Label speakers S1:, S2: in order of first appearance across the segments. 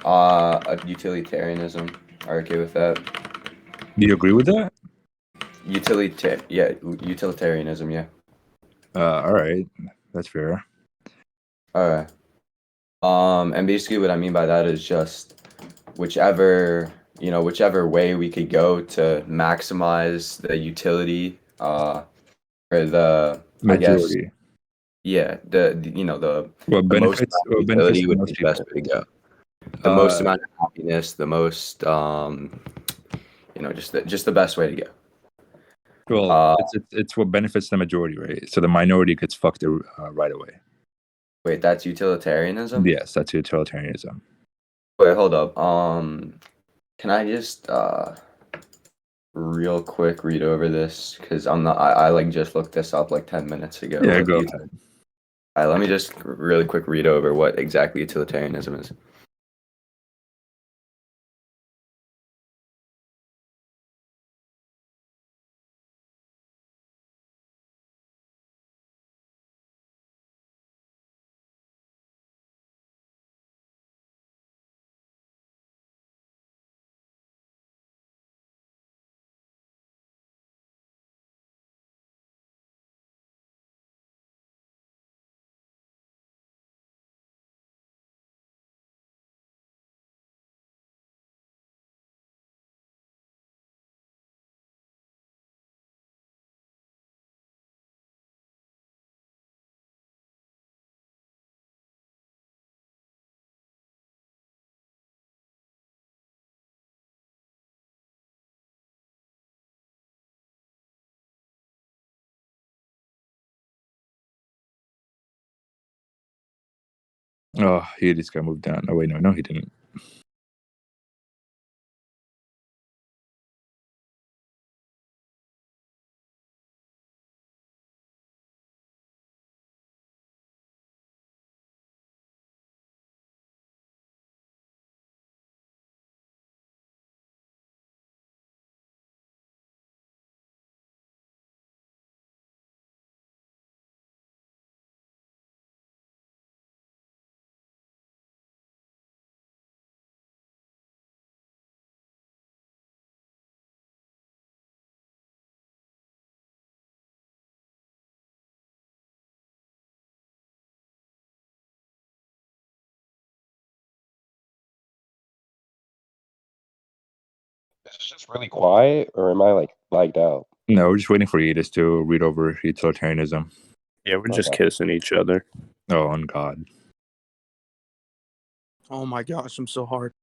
S1: Utilitarianism. Are you okay with that?
S2: Do you agree with that?
S1: Utilitarianism, yeah.
S2: All right, that's fair.
S1: Alright. And basically what I mean by that is just whichever way we could go to maximize the utility, or I guess,
S2: Majority.
S1: yeah,
S2: What
S1: the most
S2: benefits?
S1: amount of
S2: What benefits
S1: utility
S2: the
S1: would be
S2: most
S1: the best
S2: people?
S1: way to go. The most
S2: Uh,
S1: amount of happiness, the most, just the best way to go.
S2: well,
S1: Uh,
S2: it's what benefits the majority, right? So the minority gets fucked right away.
S1: Wait, that's utilitarianism?
S2: Yes, that's utilitarianism.
S1: Wait, hold up. Can I just real quick read over this? Because I like just looked this up like 10 minutes ago.
S2: Yeah,
S1: What
S2: go
S1: you
S2: ahead.
S1: Let me just really quick read over what exactly utilitarianism is.
S2: Oh, he just got moved down. Oh wait, no, he didn't.
S3: Is it just really quiet, or am I like lagged out?
S2: No, we're just waiting for Yeetus to read over utilitarianism.
S4: Yeah, we're just
S3: Okay.
S4: kissing each other.
S2: Oh, on God.
S5: Oh my gosh, I'm so hard.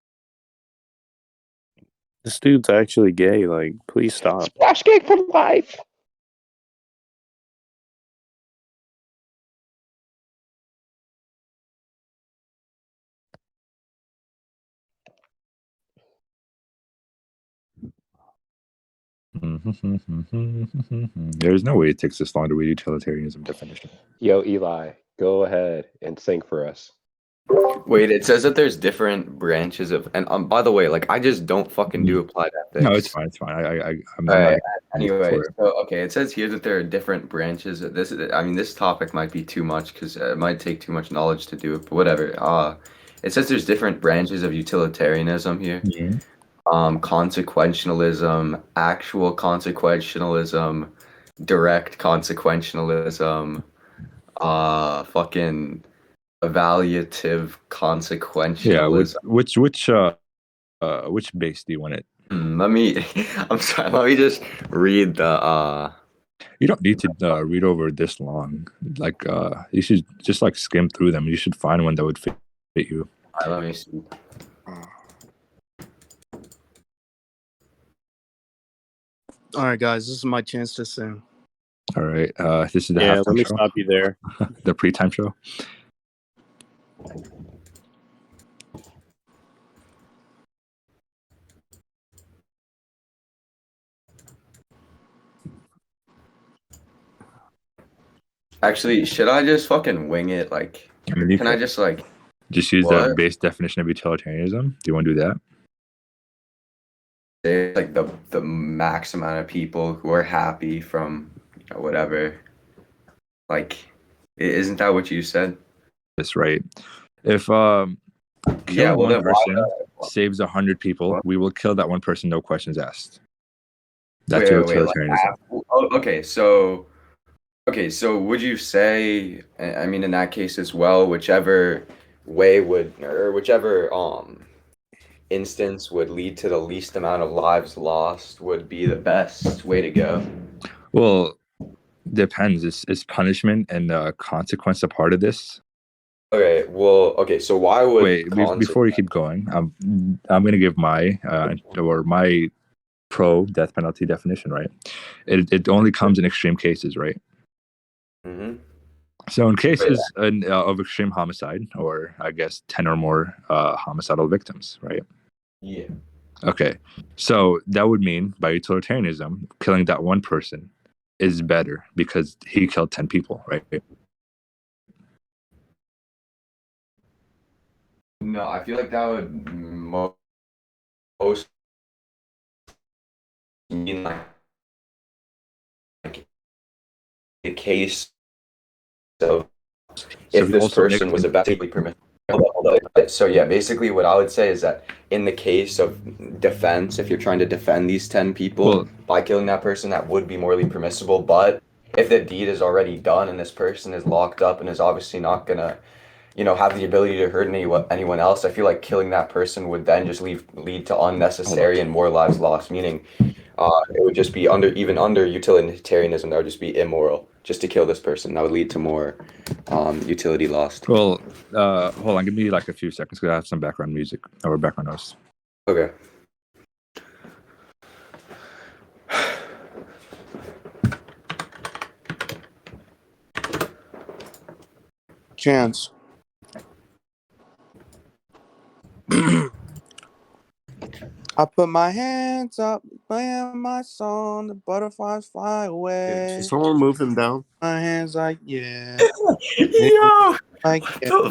S4: This dude's actually gay. Like, please stop.
S3: Splash cake for life.
S2: There's no way it takes this long to read utilitarianism definition.
S3: Yo, Eli, go ahead and sing for us.
S1: Wait, it says that there's different branches of, and by the way, like I just don't fucking do applied ethics.
S2: No, it's fine. It's fine. I'm
S1: All
S2: not
S1: right. Anyway,
S2: for it.
S1: so okay, it says here that there are different branches. I mean, this topic might be too much because it might take too much knowledge to do it. But whatever. It says there's different branches of utilitarianism here.
S2: Mhm.
S1: Consequentialism, actual consequentialism, direct consequentialism, fucking evaluative consequentialism.
S2: Yeah, which base do you want it?
S1: Let me. I'm sorry. Let me just read the.
S2: You don't need to read over this long. Like, you should just like skim through them. You should find one that would fit you.
S1: Let me see.
S5: All right, guys, this is my chance to sing.
S2: All right. This is the
S4: Yeah,
S2: halftime
S4: let me
S2: show.
S4: stop you there.
S2: The pre-time show.
S1: Actually, should I just fucking wing it? Like,
S2: I mean, you
S1: can I just like
S2: just use
S1: what?
S2: the base definition of utilitarianism? Do you want to do that?
S1: say like the max amount of people who are happy from whatever? Like, isn't that what you said?
S2: That's right. If
S1: Yeah,
S2: Killing
S1: well
S2: one
S1: then why
S2: person saves 100 people.
S1: What?
S2: We will kill that one person, no questions asked. That's
S1: wait,
S2: your
S1: wait, wait, like
S2: utilitarianism.
S1: okay, so would you say, I mean, in that case as well, whichever way would, or whichever instance would lead to the least amount of lives lost would be the best way to go?
S2: Well, depends. Is punishment and consequence a part of this?
S1: Okay, well, okay, so why would
S2: Wait, before you keep going, I'm going to give my my pro death penalty definition, right? It only comes in extreme cases, right?
S1: Mm-hmm.
S2: So in cases of extreme homicide, or I guess 10 or more homicidal victims, right?
S1: Yeah.
S2: Okay, so that would mean by utilitarianism, killing that one person is better because he killed 10 people, right?
S1: No, I feel like that would most mean like a case of
S2: So
S1: if
S2: he
S1: this
S2: also
S1: person was about to be permitted. Hold on. So yeah, basically what I would say is that in the case of defense, if you're trying to defend these 10 people
S2: well,
S1: by killing that person, that would be morally permissible. But if the deed is already done and this person is locked up and is obviously not gonna, have the ability to hurt anyone else, I feel like killing that person would then just lead to
S2: hold on.
S1: unnecessary and more lives lost. Meaning, it would just be under utilitarianism. That would just be immoral just to kill this person. That would lead to more utility lost.
S2: Well, hold on, give me like a few seconds because I have some background music or background noise.
S1: Okay.
S5: Chance. I put my hands up, playing my song, the butterflies fly away.
S4: Can someone move him down?
S5: My hands like, yeah.
S1: Yo!
S5: Like, yeah.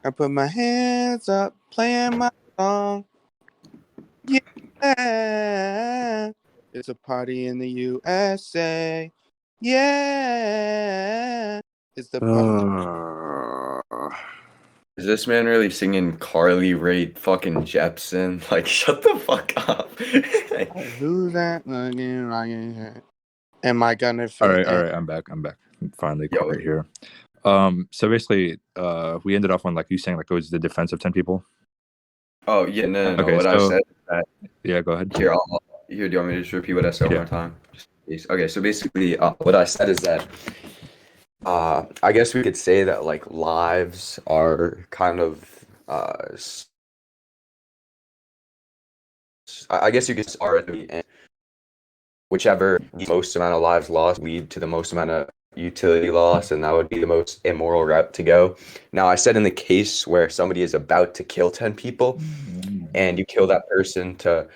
S5: I put my hands up, playing my song. Yeah. It's a party in the USA. Yeah. It's the party.
S1: Is this man really singing Carly Rae fucking Jepsen? Like, shut the fuck up.
S5: Who's that looking like? Am I gonna fit?
S2: All right, I'm back. I'm finally
S1: Yo.
S2: quiet here. So basically, we ended off on like you saying like it was the defense of 10 people.
S1: Oh yeah, no.
S2: Okay,
S1: What I
S2: so-
S1: said is that
S2: Yeah, go ahead.
S1: here, do you want me to just repeat what I said one more time? Okay, so basically, what I said is that I guess we could say that like lives are kind of I guess you could are at the end. Whichever the most amount of lives lost lead to the most amount of utility loss, and that would be the most immoral route to go. Now, I said in the case where somebody is about to kill 10 people, and you kill that person to,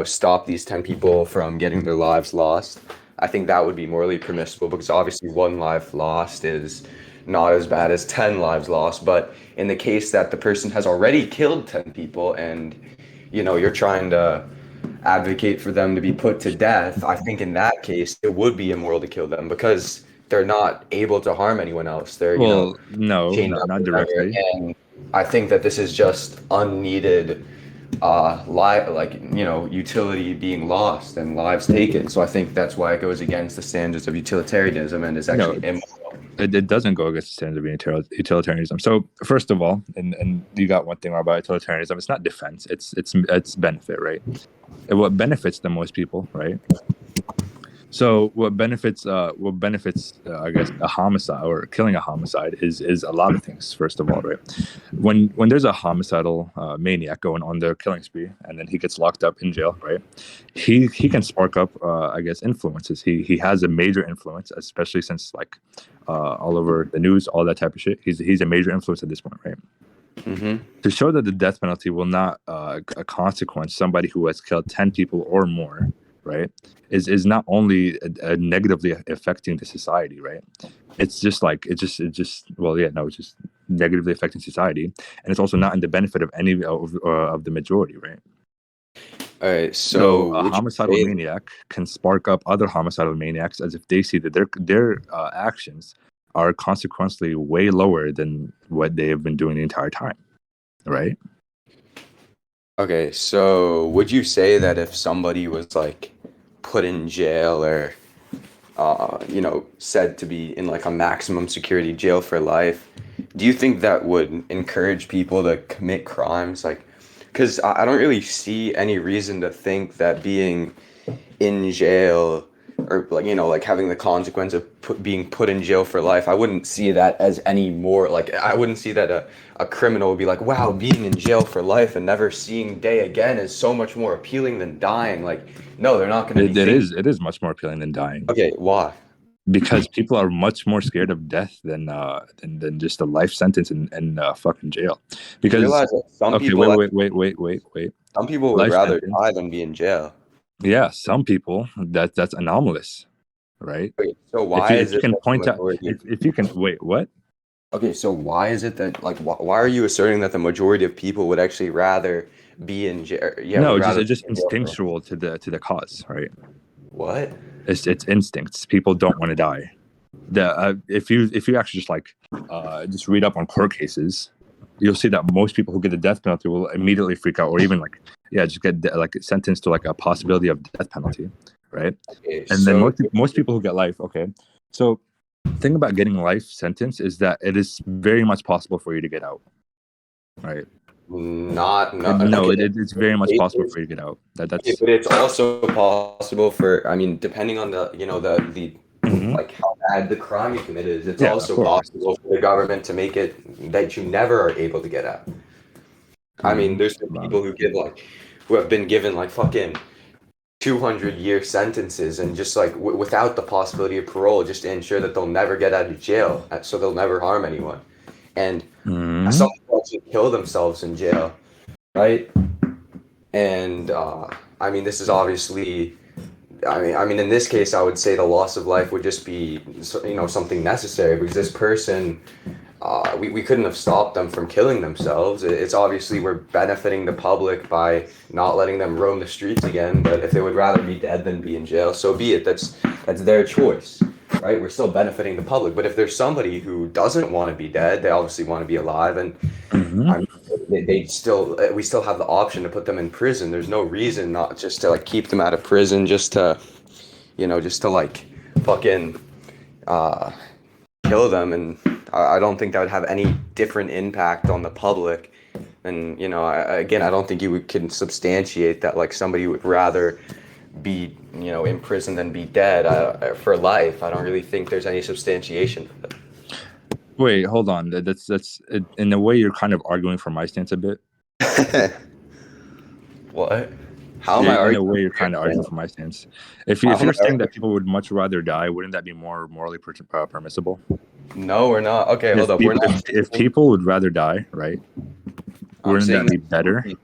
S1: stop these 10 people from getting their lives lost, I think that would be morally permissible because obviously one life lost is not as bad as 10 lives lost. But in the case that the person has already killed 10 people and, you're trying to advocate for them to be put to death, I think in that case it would be immoral to kill them because they're not able to harm anyone else. They're,
S2: Well, no,
S1: chained up
S2: not
S1: or whatever.
S2: directly.
S1: And I think that this is just unneeded utility being lost and lives taken. So I think that's why it goes against the standards of utilitarianism and is actually immoral.
S2: It doesn't go against the standards of utilitarianism. So first of all, and you got one thing about utilitarianism, it's not defense, it's benefit, right? And what benefits the most people, right? So what benefits I guess a homicide or killing a homicide is a lot of things. First of all, right, when there's a homicidal maniac going on their killing spree and then he gets locked up in jail, right, he can spark up I guess influences. He has a major influence, especially since like all over the news, all that type of shit. He's a major influence at this point, right?
S1: Mm-hmm.
S2: To show that the death penalty will not a consequence somebody who has killed 10 people or more, right, is not only negatively affecting the society, right? It's just negatively affecting society, and it's also not in the benefit of any of the majority, right?
S1: All right,
S2: So a homicidal maniac can spark up other homicidal maniacs as if they see that their actions are consequently way lower than what they have been doing the entire time, right?
S1: Okay, so would you say that if somebody was like put in jail or said to be in like a maximum security jail for life, do you think that would encourage people to commit crimes? Like, because I don't really see any reason to think that being in jail or like like having the consequence of being put in jail for life, I wouldn't see that as any more like I wouldn't see that a criminal would be like, wow, being in jail for life and never seeing day again is so much more appealing than dying. Like, no, they're not going to be thinking.
S2: It is much more appealing than dying.
S1: Okay, why?
S2: Because people are much more scared of death than just a life sentence in fucking jail.
S1: You
S2: Because
S1: realize that some
S2: okay,
S1: people
S2: wait.
S1: some people would
S2: Life
S1: rather
S2: sentence.
S1: die than be in jail.
S2: Yeah, some people that's anomalous, right?
S1: Wait, so why is
S2: If you
S1: it
S2: can
S1: that the
S2: point out
S1: majority?
S2: if you can wait, what?
S1: Okay, so why is it that like why are you asserting that the majority of people would actually rather be in jail? Yeah,
S2: No,
S1: would rather
S2: it's
S1: be
S2: just
S1: in jail for
S2: instinctual to the cause, right?
S1: what?
S2: It's instincts. People don't want to die. If you actually just read up on court cases, you'll see that most people who get the death penalty will immediately freak out, or even just get like sentenced to like a possibility of death penalty, right?
S1: Okay,
S2: And then
S1: so
S2: most people who get life, okay. So the thing about getting life sentence is that it is very much possible for you to get out, right?
S1: no, okay.
S2: It's very much possible for you to get out.
S1: Okay,
S2: That's
S1: but it's also possible for, I mean, depending on the
S2: Mhm.
S1: like how bad the crime you committed is, it's
S2: Yeah, of
S1: also
S2: course.
S1: possible for the government to make it that you never are able to get out. I mean, there's been people who have been given like fucking 200-year sentences and just like without the possibility of parole, just to ensure that they'll never get out of jail, so they'll never harm anyone. And
S2: Mhm.
S1: some people actually kill themselves in jail, right? And I mean, this is obviously. I mean, in this case, I would say the loss of life would just be, something necessary because this person, we couldn't have stopped them from killing themselves. It's obviously we're benefiting the public by not letting them roam the streets again. But if they would rather be dead than be in jail, so be it. That's their choice, right? We're still benefiting the public. But if there's somebody who doesn't want to be dead, they obviously want to be alive, and
S2: Mhm.
S1: I mean, we still have the option to put them in prison. There's no reason not just to like keep them out of prison, just to like fucking uh, kill them. And I don't think that would have any different impact on the public. And again, I don't think can substantiate that like somebody would rather be in prison than be dead for life. I don't really think there's any substantiation for that.
S2: Wait, hold on. That's in a way you're kind of arguing for my stance a bit.
S1: What? How am I
S2: In a
S1: arguing?
S2: way, you're kind of arguing for my stance. If
S1: How
S2: if
S1: am
S2: you're
S1: I
S2: saying that
S1: arguing?
S2: people would much rather die, wouldn't that be more morally permissible?
S1: No, we're not. Okay, hold up. We're not.
S2: If people would rather die, right?
S1: I'm
S2: Wouldn't
S1: saying
S2: that be
S1: that some
S2: better?
S1: people,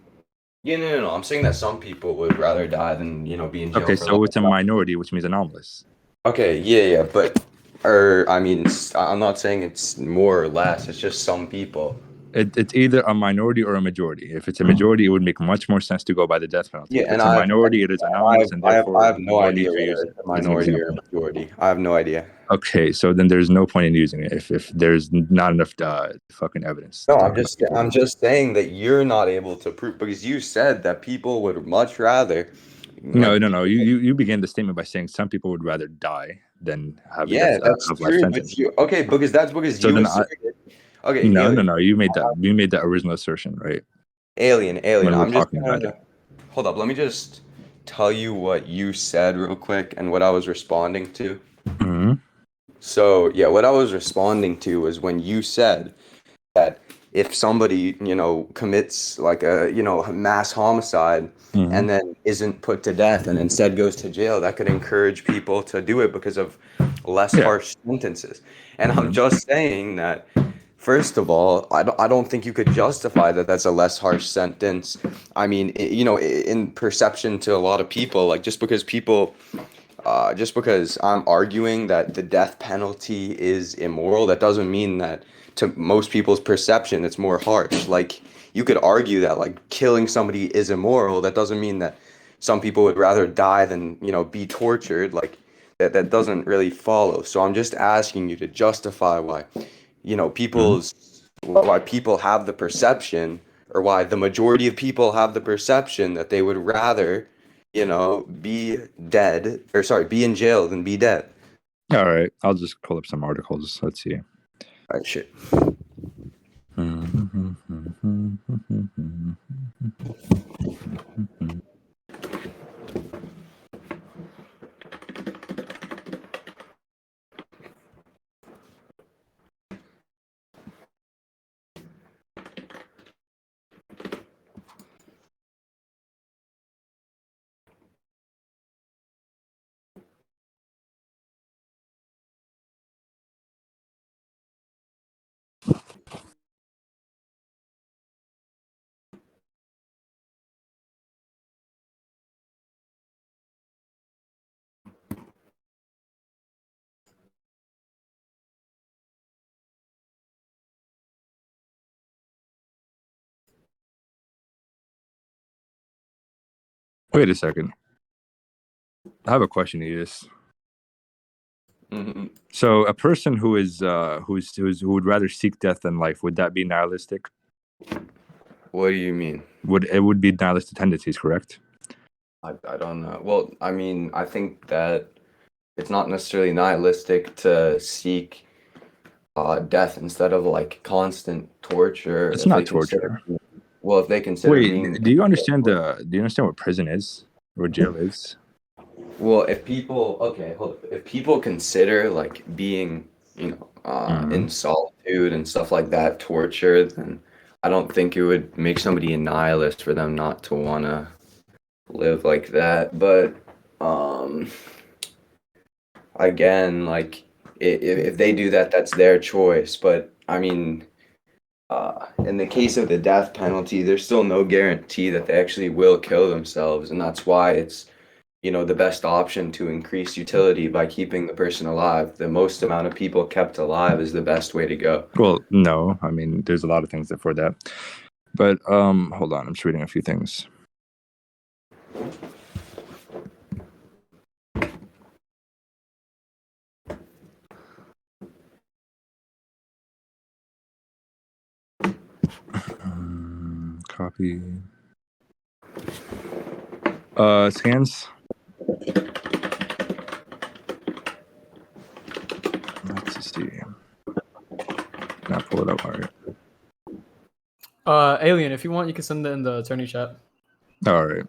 S1: yeah, no. I'm saying that some people would rather die than be in jail
S2: Okay,
S1: for
S2: so it's a
S1: life.
S2: minority, which means anomalous.
S1: Okay, yeah, but I mean, I'm not saying it's more or less. It's just some people.
S2: It's either a minority or a majority. If it's a majority, it would make much more sense to go by the death penalty.
S1: Yeah,
S2: If
S1: and
S2: it's a minority, it is anomalous, and
S1: I
S2: therefore
S1: have no
S2: no need
S1: idea
S2: for
S1: whether
S2: using
S1: it's a
S2: it as an
S1: minority or a
S2: example.
S1: majority. I have no idea.
S2: Okay, so then there's no point in using it if there's not enough fucking evidence
S1: No,
S2: to talk about people.
S1: I'm just saying that you're not able to prove because you said that people would much rather
S2: No,
S1: like
S2: no, no. You began the statement by saying some people would rather die than have
S1: yeah, that's
S2: have life
S1: true, but
S2: sentence.
S1: you okay because that's because
S2: So
S1: you
S2: then I
S1: asserted. Okay,
S2: no, no,
S1: alien,
S2: no. You made that original assertion, right?
S1: alien.
S2: When we were
S1: I'm just
S2: talking about it.
S1: gonna hold up. Let me just tell you what you said real quick and what I was responding to.
S2: Hmm.
S1: So yeah, what I was responding to was when you said that if somebody commits like a mass homicide
S2: Hmm.
S1: and then isn't put to death and instead goes to jail, that could encourage people to do it because of less
S2: Yeah.
S1: harsh sentences. And I'm
S2: Mhm.
S1: just saying that first of all, I don't think you could justify that that's a less harsh sentence. I mean, in perception to a lot of people, like just because I'm arguing that the death penalty is immoral, that doesn't mean that to most people's perception it's more harsh. Like you could argue that like killing somebody is immoral. That doesn't mean that some people would rather die than, be tortured. Like that doesn't really follow. So I'm just asking you to justify why,
S2: Mhm.
S1: why people have the perception or why the majority of people have the perception that they would rather, be dead, or sorry, be in jail than be dead.
S2: All right, I'll just pull up some articles. Let's see.
S1: All right, shit.
S2: Wait a second. I have a question, Yeetus.
S1: Mm-hmm.
S2: So, a person who who would rather seek death than life, would that be nihilistic?
S1: What do you mean?
S2: Would be nihilistic tendencies, correct?
S1: I don't know. Well, I mean, I think that it's not necessarily nihilistic to seek death instead of like constant torture.
S2: It's
S1: if
S2: not
S1: they consider,
S2: torture.
S1: well, if they consider
S2: Wait,
S1: being,
S2: do you understand what prison is or jail is?
S1: well, if people, okay, hold up. If people consider like being, in solitude and stuff like that torture, then I don't think it would make somebody a nihilist for them not to want to live like that. But again, like if they do that, that's their choice. But I mean, in the case of the death penalty, there's still no guarantee that they actually will kill themselves, and that's why it's, the best option to increase utility by keeping the person alive. The most amount of people kept alive is the best way to go.
S2: Well, no. I mean, there's a lot of things for that. But hold on, I'm just reading a few things. Copy. Scans. Let's see. Now pull it up. All right.
S6: Alien, if you want, you can send it in the attorney chat.
S2: All right.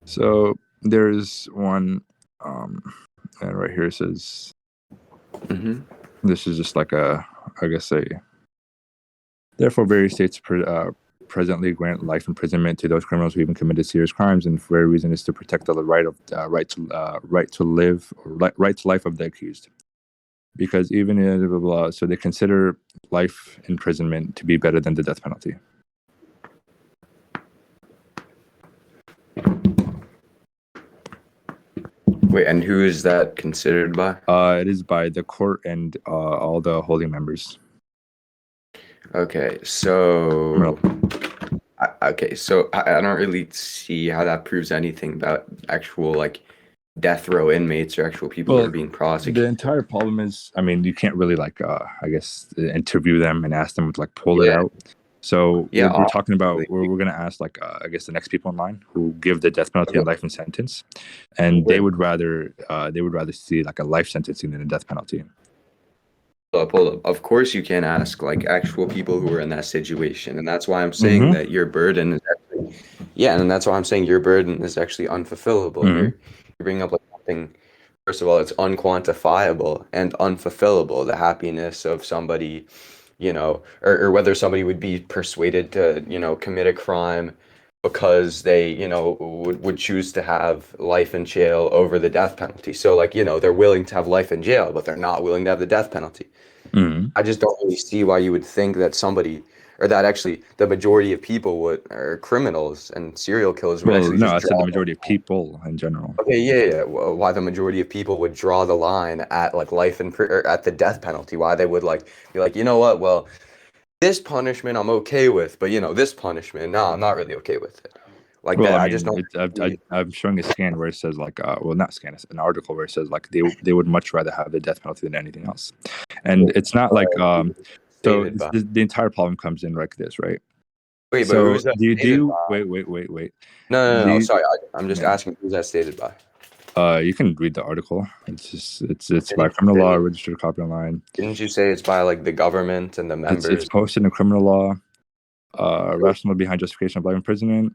S2: So there's one, and right here it says, this is just like therefore various states presently grant life imprisonment to those criminals who even committed serious crimes, and for a reason is to protect the right to life of the accused. Because even in blah, blah, blah, so they consider life imprisonment to be better than the death penalty.
S1: Wait, and who is that considered by?
S2: It is by the court and all the holding members.
S1: Okay, so I don't really see how that proves anything about actual like death row inmates or actual people that are being prosecuted.
S2: The entire problem is, I mean, you can't really interview them and ask them to pull it out. So we're talking about we're gonna ask the next people in line who give the death penalty and life in sentence, and they would rather see a life sentencing than a death penalty.
S1: Hold up. Of course you can't ask actual people who are in that situation, and that's why I'm saying that your burden is actually, and that's why I'm saying your burden is actually unfulfillable. You're bringing up something. First of all, it's unquantifiable and unfulfillable. The happiness of somebody, or whether somebody would be persuaded to, commit a crime because they, would choose to have life in jail over the death penalty. So they're willing to have life in jail, but they're not willing to have the death penalty. I just don't really see why you would think that somebody, or that actually the majority of people or criminals and serial killers would actually
S2: I said the majority of people in general.
S1: Okay, yeah. Well, why the majority of people would draw the line at life in or at the death penalty? Why they would be like, you know what? Well, this punishment I'm okay with, but this punishment, no, I'm not really okay with it. Like
S2: Well,
S1: that,
S2: I
S1: I just
S2: mean,
S1: don't. see-
S2: I'm showing a scan where it says like, well, not scan, it's an article where it says like they would much rather have the death penalty than anything else, and it's not like So
S1: Stated by.
S2: the entire problem comes in like this, right?
S1: Wait, but
S2: So
S1: who's that
S2: do you
S1: stated by?
S2: wait?
S1: No.
S2: Do
S1: Sorry, I'm just
S2: yeah.
S1: asking who's that stated by.
S2: You can read the article. It's by
S1: Didn't
S2: criminal
S1: you
S2: law,
S1: say,
S2: registered copy online.
S1: didn't you say it's by like the government and the
S2: It's
S1: members?
S2: posted in criminal law. Rationale behind justification of life imprisonment.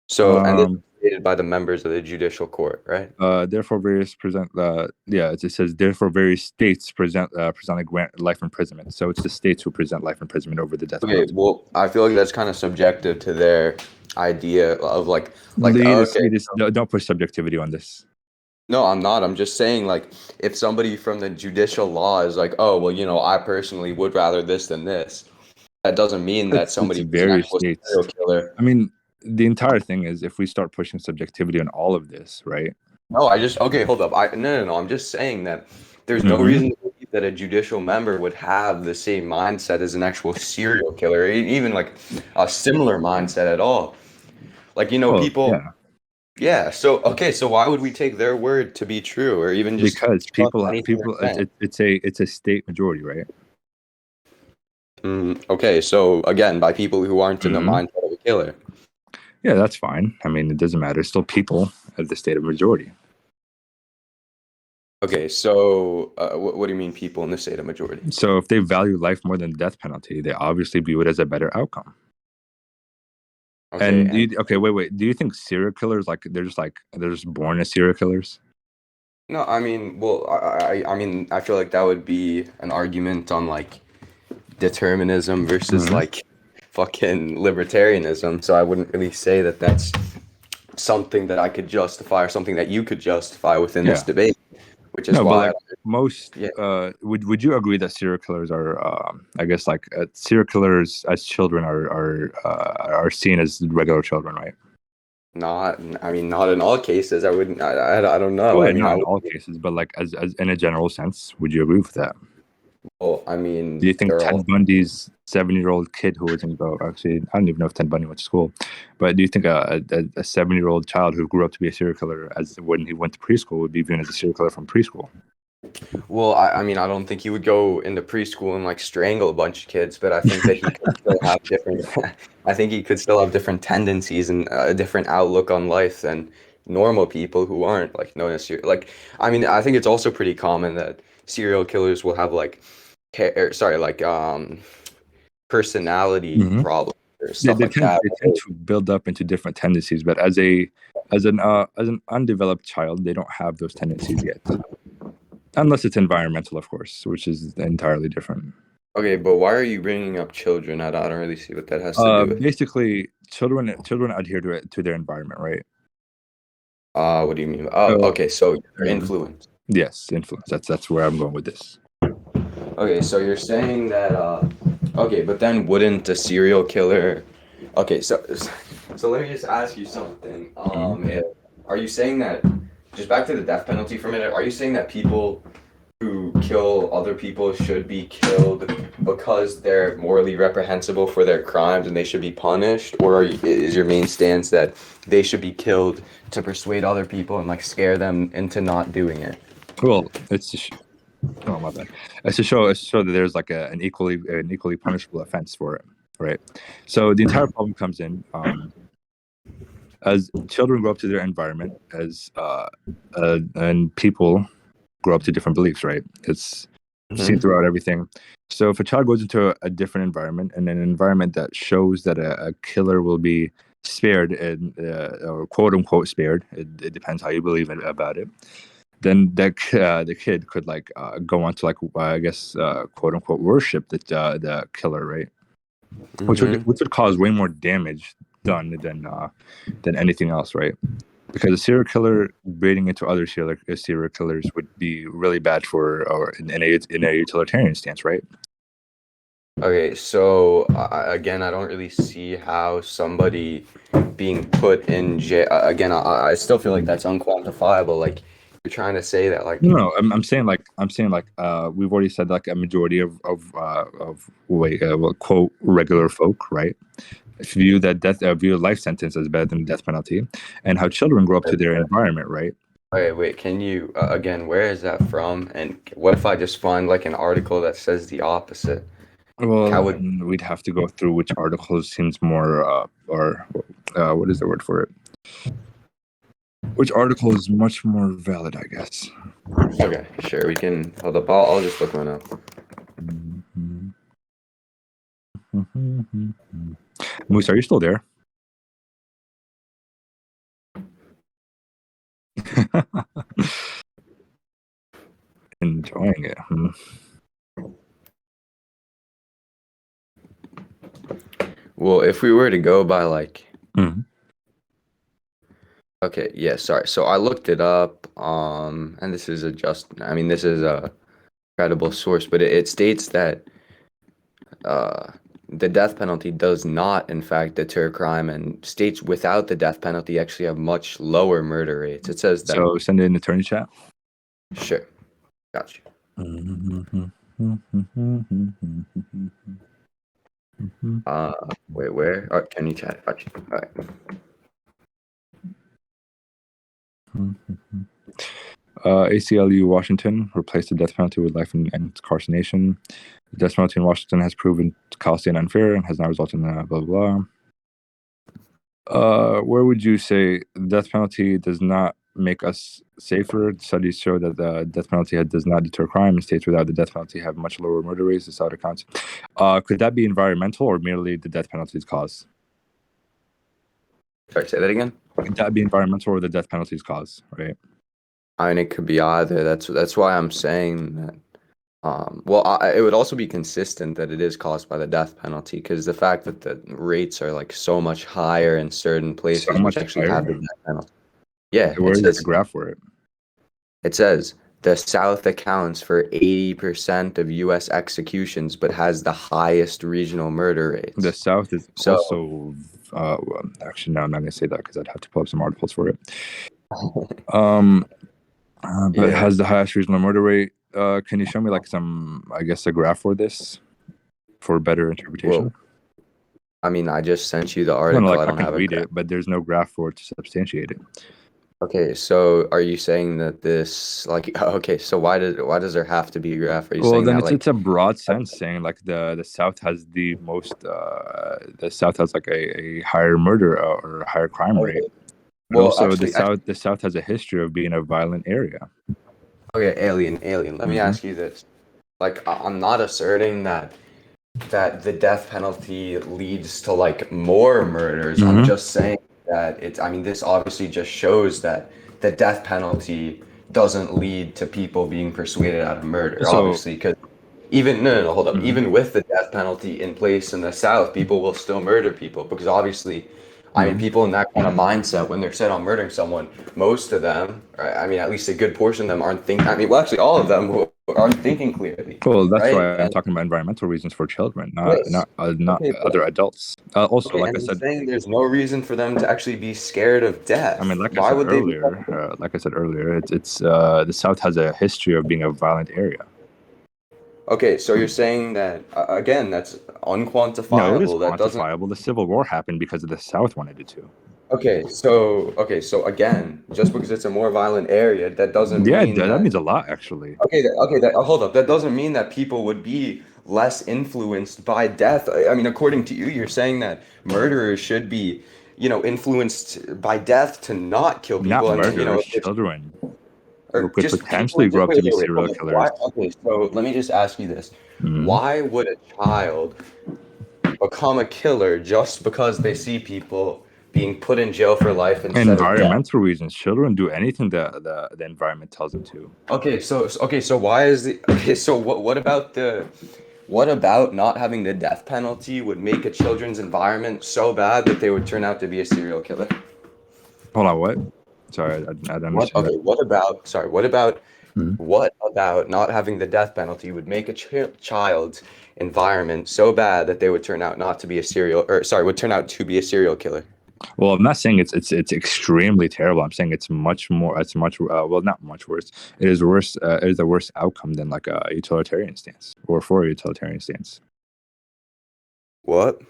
S1: So, and this is stated by the members of the judicial court, right?
S2: Therefore, various present. It says therefore various states present a grant life imprisonment. So it's the states who present life imprisonment over the death
S1: Okay,
S2: penalty.
S1: well, I feel like that's kind of subjective to their year of like
S2: Yeetus,
S1: okay.
S2: don't put subjectivity on this.
S1: No, I'm not. I'm just saying, like, if somebody from the judicial law is like, oh, well, I personally would rather this than this, that doesn't mean that
S2: It's
S1: somebody who's an
S2: various
S1: actual
S2: states.
S1: serial killer.
S2: I mean, the entire thing is if we start pushing subjectivity on all of this, right?
S1: No, okay, hold up. No. I'm just saying that there's no
S2: Mhm.
S1: reason to believe that a judicial member would have the same mindset as an actual serial killer, even like a similar mindset at all. Like,
S2: Well,
S1: people.
S2: yeah.
S1: Yeah. So, okay. So why would we take their word to be true, or even just
S2: Because
S1: trust anything they're saying?
S2: it's a state majority, right?
S1: Okay. So again, by people who aren't in the
S2: Mhm.
S1: mindset of a killer.
S2: Yeah, that's fine. I mean, it doesn't matter. It's still people of the state of majority.
S1: Okay. So what do you mean people in the state of majority?
S2: So if they value life more than the death penalty, they obviously view it as a better outcome.
S1: Okay.
S2: And wait. Do you think serial killers they're just born as serial killers?
S1: No, I mean, well, I mean, I feel like that would be an argument on like determinism versus
S2: Mhm.
S1: like fucking libertarianism. So I wouldn't really say that that's something that I could justify or something that you could justify within this
S2: Yeah.
S1: debate, which is
S2: No, but
S1: why.
S2: like most,
S1: Yeah.
S2: would you agree that serial killers are, I guess, like serial killers as children are seen as regular children, right?
S1: Not, I mean, not in all cases. I wouldn't. I don't know.
S2: Well,
S1: I mean,
S2: not
S1: I
S2: in
S1: would.
S2: all cases, but like as in a general sense, would you agree with that?
S1: Well, I mean,
S2: Do you think
S1: they're
S2: Ted
S1: all.
S2: Bundy's 7-year-old kid who was actually, I don't even know if Ted Bundy went to school, but do you think a 7-year-old child who grew up to be a serial killer as when he went to preschool would be viewed as a serial killer from preschool?
S1: Well, I mean, I don't think he would go into preschool and like strangle a bunch of kids, but I think that he could still have different. I think he could still have different tendencies and a different outlook on life than normal people who aren't like known as like. I mean, I think it's also pretty common that serial killers will have like, personality
S2: Mhm.
S1: problems or stuff
S2: They
S1: like that.
S2: tend to build up into different tendencies, but as an undeveloped child, they don't have those tendencies yet, unless it's environmental, of course, which is entirely different.
S1: Okay, but why are you bringing up children? I don't really see what that has to do with.
S2: Basically, children adhere to their environment, right?
S1: What do you mean? Oh,
S2: So,
S1: okay. So your
S2: Mhm.
S1: influence.
S2: Yes, influence. That's where I'm going with this.
S1: Okay, so you're saying that okay, but then wouldn't a serial killer okay, so let me just ask you something. Are you saying that just back to the death penalty for a minute, are you saying that people who kill other people should be killed because they're morally reprehensible for their crimes and they should be punished, or is your main stance that they should be killed to persuade other people and like scare them into not doing it?
S2: Well, oh my bad. It's to show that there's like an equally punishable offense for it, right? So the entire problem comes in as children grow up to their environment, and people grow up to different beliefs, right? It's seen throughout everything. So if a child goes into a different environment and an environment that shows that a killer will be spared or quote unquote spared, it depends how you believe about it. Then the kid could like go on to like I guess quote unquote worship the killer, right? Which would cause way more damage done than anything else, right? Because a serial killer breeding into other serial killers would be really bad or in a utilitarian stance, right?
S1: Okay, so again, I don't really see how somebody being put in jail. Again, I still feel like that's unquantifiable. Like you're trying to say that, like,
S2: No, I'm saying like we've already said like a majority of quote regular folk, right? view life sentence as better than the death penalty, and how children grow up to their environment, right?
S1: Wait, can you again? Where is that from? And what if I just find like an article that says the opposite?
S2: Well,
S1: How would
S2: we'd have to go through which article seems more, what is the word for it? Which article is much more valid, I guess.
S1: Okay, sure. We can hold up. I'll just look one up.
S2: Moose, are you still there? Enjoying it.
S1: Well, if we were to go by like,
S2: Mhm.
S1: okay, yeah, sorry. So I looked it up. And this is this is a credible source, but it states that the death penalty does not, in fact, deter crime, and states without the death penalty actually have much lower murder rates. It says that.
S2: So send it in the attorney chat.
S1: Sure, got you. Wait, where? Oh, can you chat? Got you. All right.
S2: ACLU Washington replaced the death penalty with life and incarceration. The death penalty in Washington has proven costly and unfair and has now resulted in blah, blah, blah. Where would you say the death penalty does not make us safer? Studies show that the death penalty does not deter crime, and states without the death penalty have much lower murder rates. This how it accounts. Could that be environmental or merely the death penalty's cause?
S1: Sorry, say that again.
S2: Could that be environmental or the death penalty's cause, right?
S1: I mean, it could be either. That's why I'm saying that. It would also be consistent that it is caused by the death penalty, because the fact that the rates are like so much higher in certain places,
S2: So much
S1: which actually
S2: higher?
S1: have the death penalty. Yeah,
S2: Where is the graph for it?
S1: it says the South accounts for 80% of U.S. executions, but has the highest regional murder rates.
S2: The South is
S1: So-
S2: also. Actually, no, I'm not going to say that because I'd have to pull up some articles for it. But it
S1: Yeah.
S2: has the highest regional murder rate. Can you show me like some, I guess, a graph for this for better interpretation?
S1: Well, I mean, I just sent you the
S2: No,
S1: article.
S2: like
S1: I
S2: I
S1: don't
S2: can
S1: have
S2: read it, but there's no graph for it to substantiate it.
S1: Okay, so are you saying that this okay, so why does there have to be a graph? Are you
S2: Well,
S1: saying
S2: then
S1: that
S2: it's
S1: like
S2: it's a broad sense saying like the South has the most the South has like a higher murder or a higher crime rate. But
S1: well,
S2: also
S1: actually,
S2: the South has a history of being a violent area.
S1: okay, alien, let me
S2: Mhm.
S1: ask you this. Like I'm not asserting that the death penalty leads to like more murders. I'm
S2: Mhm.
S1: just saying that this obviously just shows that the death penalty doesn't lead to people being persuaded out of murder,
S2: So-
S1: obviously, because no, hold up.
S2: Mhm.
S1: Even with the death penalty in place in the South, people will still murder people because obviously, people in that kind of mindset, when they're set on murdering someone, most of them, right, at least a good portion of them aren't thinking. Actually, all of them aren't thinking clearly.
S2: Well, that's
S1: right?
S2: why I'm
S1: And-
S2: talking about environmental reasons for children,
S1: Yes.
S2: not
S1: Okay, but-
S2: other adults. Also,
S1: Okay,
S2: like
S1: and
S2: I
S1: I'm
S2: said,
S1: saying there's no reason for them to actually be scared of death.
S2: I mean, like
S1: Why
S2: I said
S1: would they be?
S2: earlier, it's the South has a history of being a violent area.
S1: Okay, so you're saying that again, that's unquantifiable.
S2: No, it is
S1: That doesn't.
S2: quantifiable. The Civil War happened because the South wanted it to.
S1: Okay, so again, just because it's a more violent area, that doesn't
S2: Yeah,
S1: mean
S2: that means a lot, actually.
S1: hold up. That doesn't mean that people would be less influenced by death. According to you, you're saying that murderers should be, influenced by death to not kill
S2: Not
S1: people.
S2: murderers,
S1: if-
S2: children.
S1: or
S2: who could
S1: just
S2: potentially
S1: people,
S2: grow up to be
S1: wait,
S2: serial
S1: hold on.
S2: killers.
S1: Why, okay, so let me just ask you this.
S2: Mhm.
S1: Why would a child become a killer just because they see people being put in jail for life instead of death?
S2: Environmental reasons. Children do anything that the environment tells them to.
S1: So why is what about not having the death penalty would make a children's environment so bad that they would turn out to be a serial killer?
S2: Hold on, what? Sorry, I don't
S1: What
S2: understand.
S1: okay, what about
S2: Mhm.
S1: what about not having the death penalty would make a child's environment so bad that they would turn out not to be a would turn out to be a serial killer?
S2: Well, I'm not saying it's extremely terrible. I'm saying it's much more. It's much well, not much worse. It is worse. It is a worse outcome than like a utilitarian stance or for a utilitarian stance.
S1: What?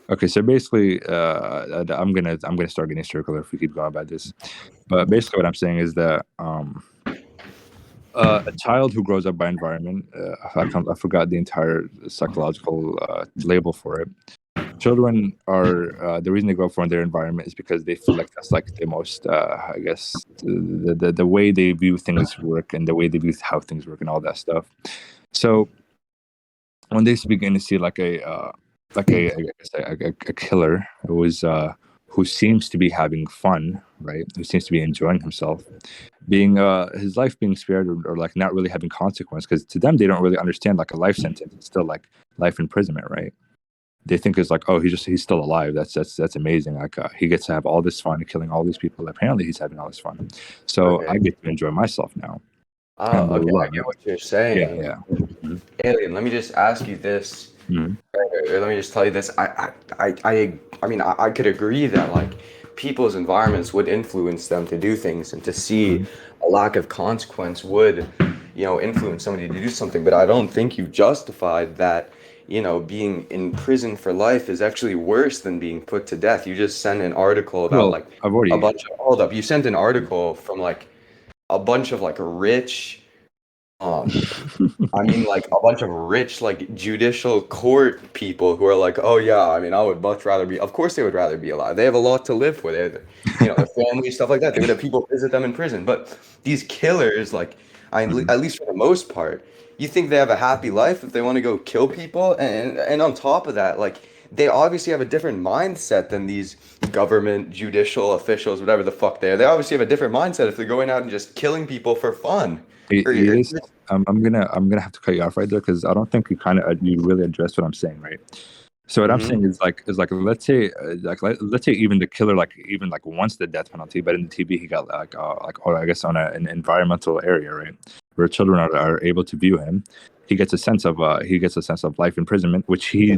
S2: Okay, so basically, I'm gonna start getting circular if we keep going about this. But basically, what I'm saying is that a child who grows up by environment, I forgot the entire psychological label for it. Children are the reason they grow up from their environment is because they feel like that's like the most, I guess, the way they view things work and the way they view how things work and all that stuff. So when they begin to see like I guess a killer who seems to be having fun, right? Who seems to be enjoying himself, being his life being spared or like not really having consequence, because to them they don't really understand like a life sentence. It's still like life imprisonment, right? They think it's like, oh, he's still alive. That's amazing. Like he gets to have all this fun killing all these people. Apparently he's having all this fun, so I
S1: Okay.
S2: get to enjoy myself now.
S1: Oh,
S2: And
S1: okay. I
S2: love
S1: get
S2: it.
S1: what you're
S2: Yeah,
S1: saying.
S2: yeah.
S1: Alien, let me just ask you this.
S2: Mhm.
S1: Or let me just tell you this. I mean, I could agree that like people's environments would influence them to do things, and to see
S2: Mhm.
S1: a lack of consequence would, influence somebody to do something. But I don't think you've justified that, being in prison for life is actually worse than being put to death. You just sent an article about
S2: Well,
S1: like
S2: I've
S1: a
S2: already.
S1: bunch of, hold up, you sent an article from like a bunch of like rich, um, I mean, like a bunch of rich, like judicial court people who are like, oh yeah, I mean, I would much rather be. Of course, they would rather be alive. They have a lot to live for. They have, their family, stuff like that. They would have people visit them in prison. But these killers, like,
S2: Mhm.
S1: at least for the most part, you think they have a happy life if they want to go kill people, and on top of that, like, they obviously have a different mindset than these government, judicial officials, whatever the fuck they are. They obviously have a different mindset if they're going out and just killing people for fun.
S2: Yeetus, I'm gonna have to cut you off right there because I don't think you really addressed what I'm saying, right? So what I'm
S1: Mhm.
S2: saying is like let's say let's say even the killer like even like wants the death penalty, but in the TV he got like or I guess on an environmental area, right, where children are able to view him. He gets a sense of life imprisonment, which he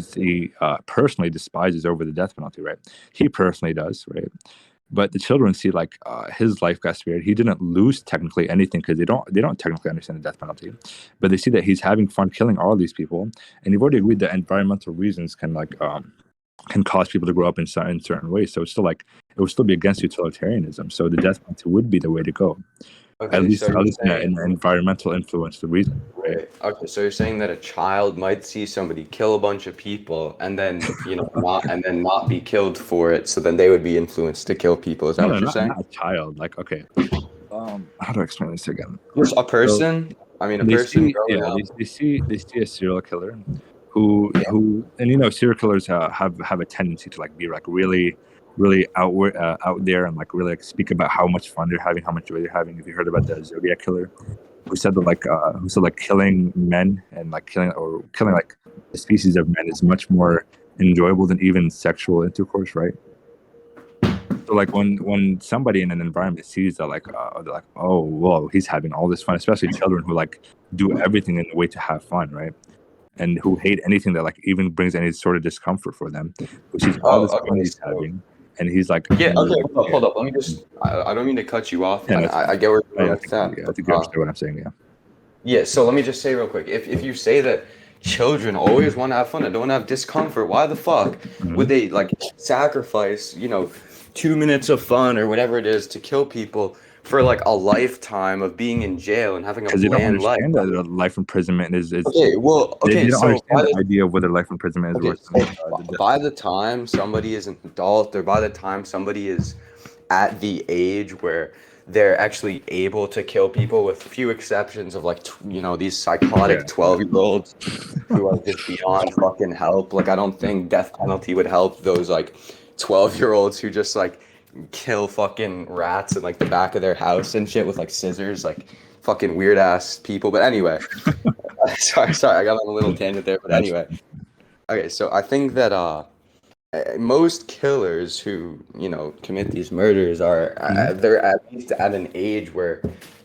S2: personally despises over the death penalty, right? He personally does, right? But the children see like his life got spared. He didn't lose technically anything because they don't technically understand the death penalty, but they see that he's having fun killing all these people. And you've already agreed that environmental reasons can cause people to grow up in certain ways. So it's still like it would still be against utilitarianism. So the death penalty would be the way to go,
S1: Okay, so
S2: at
S1: you're
S2: least in
S1: saying,
S2: an environmental influence reason, right?
S1: right. Okay, so you're saying that a child might see somebody kill a bunch of people and then, not be killed for it, so then they would be influenced to kill people. Is that
S2: No,
S1: what
S2: no,
S1: you're saying?
S2: not a child. Like okay, how do I explain this again?
S1: Just a
S2: So
S1: person? I mean, a person growing up.
S2: they see a serial killer who and serial killers have a tendency to like be like really out there and like really like speak about how much fun they're having, how much joy they're having. If you heard about the Zodiac killer who said like killing men and like killing like a species of men is much more enjoyable than even sexual intercourse, right? So like when somebody in an environment sees that, like they're like, oh, whoa, he's having all this fun, especially children who like do everything in a way to have fun, right? And who hate anything that like even brings any sort of discomfort for them, who sees all this
S1: Oh,
S2: fun
S1: okay.
S2: he's
S1: So,
S2: having, and he's like,
S1: yeah,
S2: and
S1: okay,
S2: like,
S1: hold up,
S2: yeah,
S1: hold up. Let me just, I don't mean to cut you off,
S2: yeah,
S1: and
S2: that's fine.
S1: I get where you're going
S2: I
S1: with
S2: think
S1: that.
S2: I think you understand what I'm saying. Yeah.
S1: Yeah, so let me just say real quick, if you say that children always want to have fun and don't have discomfort, why the fuck would
S2: Mhm.
S1: they like sacrifice, 2 minutes of fun or whatever it is to kill people for like a lifetime of being in jail and having a
S2: Because they don't
S1: bland life?
S2: understand that life imprisonment is
S1: Okay, well,
S2: they
S1: okay,
S2: don't
S1: so
S2: understand the idea of whether life imprisonment is
S1: okay,
S2: worse than
S1: so
S2: the death
S1: by
S2: penalty.
S1: the time somebody is an adult, or by the time somebody is at the age where they're actually able to kill people, with few exceptions of like these
S2: Yeah,
S1: psychotic
S2: yeah.
S1: 12-year-olds who are just beyond fucking help. Like, I don't think death penalty would help those like 12-year-olds who just like kill fucking rats in like the back of their house and shit with like scissors, like fucking weird ass people. But anyway, sorry, I got on a little tangent there. But
S2: That's
S1: anyway, okay, so I think that most killers who commit these murders are
S2: Mhm.
S1: they're at least at an age where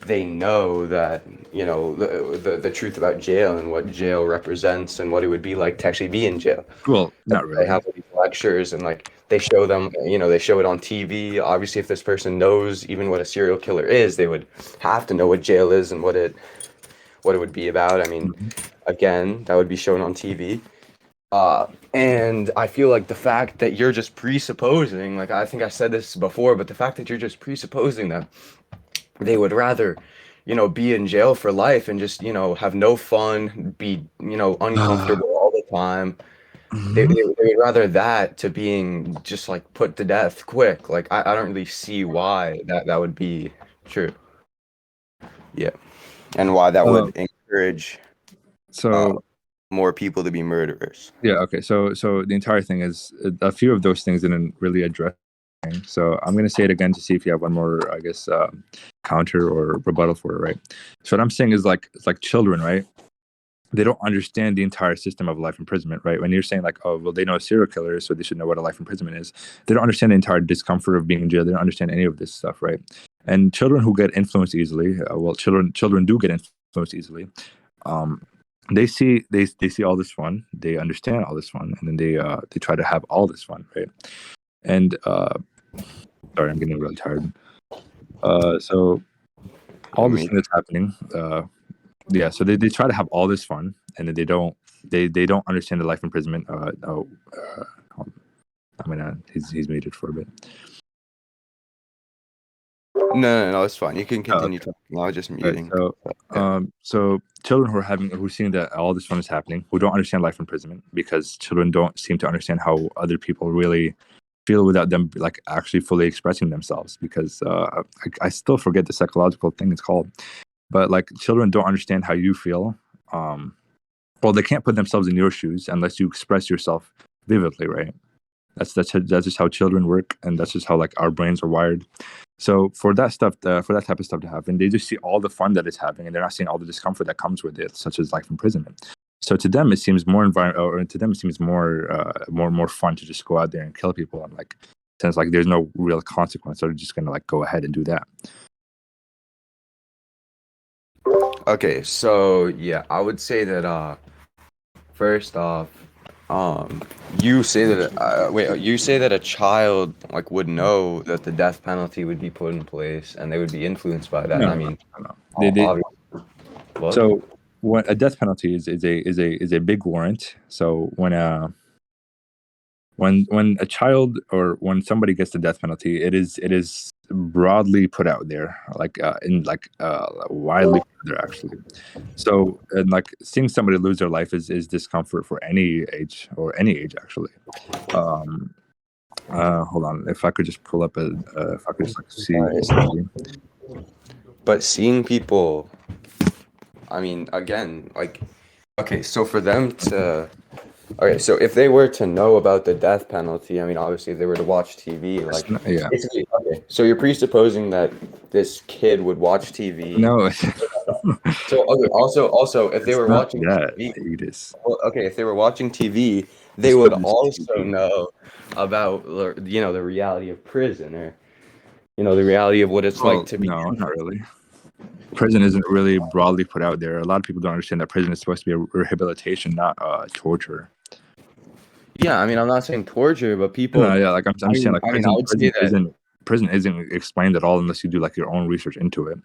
S1: they know that the truth about jail and what jail represents and what it would be like to actually be in jail.
S2: Well,
S1: That's
S2: not
S1: why they
S2: really.
S1: have all these lectures, and like they show them, they show it on TV. Obviously, if this person knows even what a serial killer is, they would have to know what jail is and what it would be about. I mean,
S2: Mhm.
S1: again, that would be shown on TV. And I feel like the fact that you're just presupposing, like I think I said this before, but the fact that you're just presupposing that they would rather, be in jail for life and just, have no fun, be, uncomfortable all the time. They,
S2: Mhm.
S1: they, they would rather that to being just like put to death quick. Like I don't really see why that would be true. Yeah. And why that
S2: Uh,
S1: would encourage
S2: so
S1: more people to be murderers.
S2: yeah, okay. So the entire thing is a few of those things didn't really address. So I'm gonna say it again to see if you have one more, I guess, counter or rebuttal for it, right? So what I'm saying is like it's like children, right? They don't understand the entire system of life imprisonment, right? When you're saying like, oh, well, they know serial killers, so they should know what a life imprisonment is. They don't understand the entire discomfort of being in jail. They don't understand any of this stuff, right? And children who get influenced easily, children do get influenced easily. Um, they see all this fun, they understand all this fun, and then they try to have all this fun, right? And sorry, I'm getting really tired. So all this
S1: Me.
S2: thing that's happening, yeah, so they try to have all this fun, and then they don't understand the life imprisonment. I mean, he's muted for a bit.
S1: No, it's fine. You can
S2: Oh,
S1: continue talking. I was just
S2: Right,
S1: muting.
S2: so children who are seeing that all this fun is happening, who don't understand life imprisonment, because children don't seem to understand how other people really feel without them like actually fully expressing themselves. Because I still forget the psychological thing it's called, but like children don't understand how you feel. Well, they can't put themselves in your shoes unless you express yourself vividly, right? That's just how children work, and that's just how like our brains are wired. So for that stuff, for that type of stuff to happen, they just see all the fun that it's having, and they're not seeing all the discomfort that comes with it, such as life imprisonment. So to them, it seems more or to them, it seems more fun to just go out there and kill people, and like since like there's no real consequence, so they're just gonna like go ahead and do that.
S1: Okay, so yeah, I would say that first off, you say that you say that a child like would know that the death penalty would be put in place and they would be influenced by that.
S2: No,
S1: I mean,
S2: no. They
S1: obviously, what?
S2: so what a death penalty is a big warrant. So when a child or when somebody gets the death penalty, it is broadly put out there, like in like widely put out there actually. So and like seeing somebody lose their life is discomfort for any age or any age actually. Um, hold on, if I could just pull up if I could just like see.
S1: But seeing people, I mean, again, like, okay, so for them to, okay, so if they were to know about the death penalty, I mean, obviously, if they were to watch TV, like,
S2: Yeah.
S1: basically, okay, so you're presupposing that this kid would watch TV.
S2: No.
S1: So, okay, also, if they
S2: It's
S1: were
S2: not
S1: watching
S2: that,
S1: TV,
S2: Yeetus.
S1: well, okay, if they were watching TV, they
S2: It's
S1: would
S2: not just
S1: also
S2: TV.
S1: know about, the reality of prison or, the reality of what it's
S2: Well,
S1: like to be.
S2: no, not really. Prison isn't really broadly put out there. A lot of people don't understand that prison is supposed to be a rehabilitation, not torture.
S1: Yeah, I mean, I'm not saying torture, but people.
S2: No, yeah, like I'm saying, like
S1: I
S2: prison,
S1: would say that.
S2: prison isn't explained at all unless you do like your own research into it.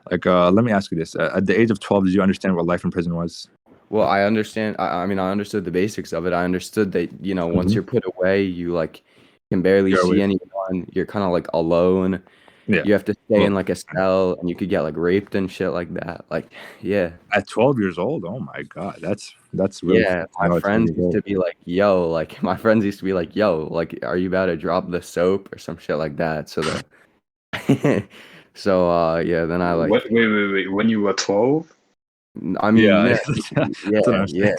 S2: Like, let me ask you this: at the age of 12, did you understand what life in prison was?
S1: Well, I understand. I mean, I understood the basics of it. I understood that, once you're put away, you like can barely
S2: You're
S1: see
S2: away.
S1: anyone. You're kind of like alone.
S2: Yeah.
S1: You have to stay
S2: Well,
S1: in like a cell, and you could get like raped and shit like that. Like, yeah,
S2: at 12 years old, oh my god, that's really
S1: yeah.
S2: I know
S1: My
S2: at 12
S1: friends
S2: years
S1: used
S2: old.
S1: to be like, "Yo," like my friends used to be like, "Yo, like, are you about to drop the soap or some shit like that?" So the, so yeah. Then I like,
S7: Wait. When you were 12?
S1: I mean,
S2: Yeah,
S1: man,
S2: that's what I'm
S1: yeah,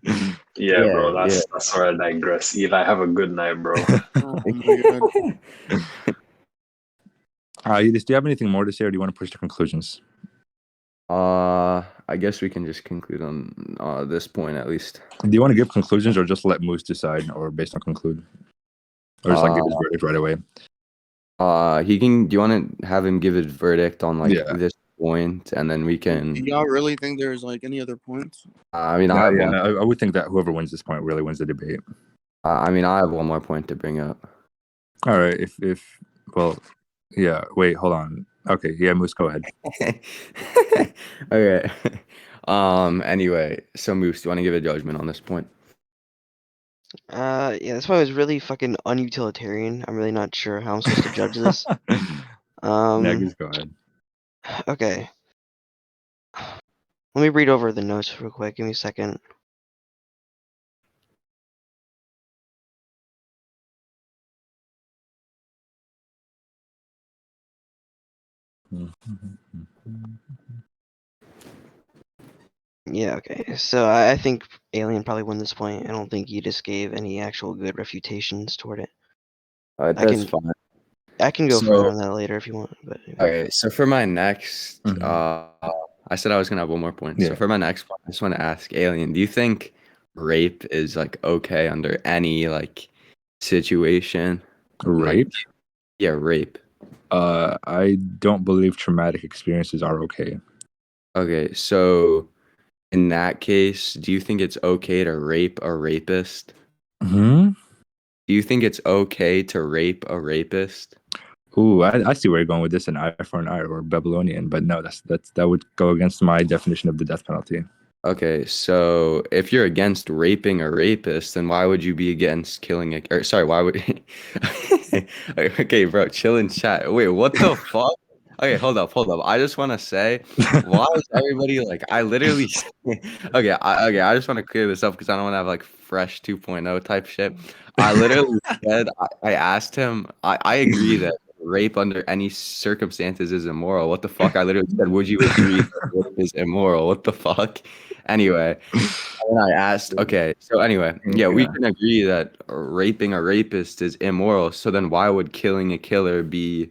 S2: saying.
S7: Yeah, bro. That's where I digress. Eli, have a good night, bro.
S5: Oh my god.
S2: Yudis, do you have anything more to say, or do you want to push to conclusions?
S1: I guess we can just conclude on this point at least.
S2: Do you want to give conclusions, or just let Moose decide, or based on conclude, or just like give his verdict right away?
S1: He can. Do you want to have him give his verdict on like
S2: Yeah.
S1: this point, and then we
S5: Do
S1: can?
S5: y'all really think there's like any other points?
S1: I mean, I
S2: Yeah,
S1: have
S2: yeah.
S1: one.
S2: I would think that whoever wins this point really wins the debate.
S1: I mean, I have one more point to bring up.
S2: All right. If well, yeah. Wait, hold on. Okay. Yeah, Moose, go ahead.
S1: Okay. Anyway, so Moose, do you want to give a judgment on this point?
S8: Yeah, this one was really fucking unutilitarian. I'm really not sure how I'm supposed to judge this.
S2: Yeah, just go ahead.
S8: Okay. Let me read over the notes real quick. Give me a second. Yeah, okay. So I think Alien probably won this point. I don't think Yeetus gave any actual good refutations toward it.
S1: That's fine.
S8: I can go
S1: So-
S8: further on that later if you want. But
S1: Okay, so for my next,
S2: Mhm.
S1: I said I was gonna have one more point.
S2: Yeah.
S1: So for my next point, I just want to ask Alien, do you think rape is like okay under any like situation?
S2: Rape?
S1: Yeah, rape.
S2: I don't believe traumatic experiences are okay.
S1: Okay, so in that case, do you think it's okay to rape a rapist?
S2: Hmm.
S1: Do you think it's okay to rape a rapist?
S2: Ooh, I see where you're going with this, an eye for an eye or Babylonian, but no, that would go against my definition of the death penalty.
S1: Okay, so if you're against raping a rapist, then why would you be against killing a, or sorry, why would Okay, bro, chill in chat. Wait, what the fuck? Okay, hold up. I just want to say, why is everybody like, I literally I just want to clear this up because I don't want to have like fresh 2.0 type shit. I literally said, I asked him, I agree that rape under any circumstances is immoral. What the fuck? I literally said, would you agree that rape is immoral? What the fuck? Anyway, and I asked, okay, so anyway, yeah, we
S2: Yeah.
S1: can agree that raping a rapist is immoral. So then why would killing a killer be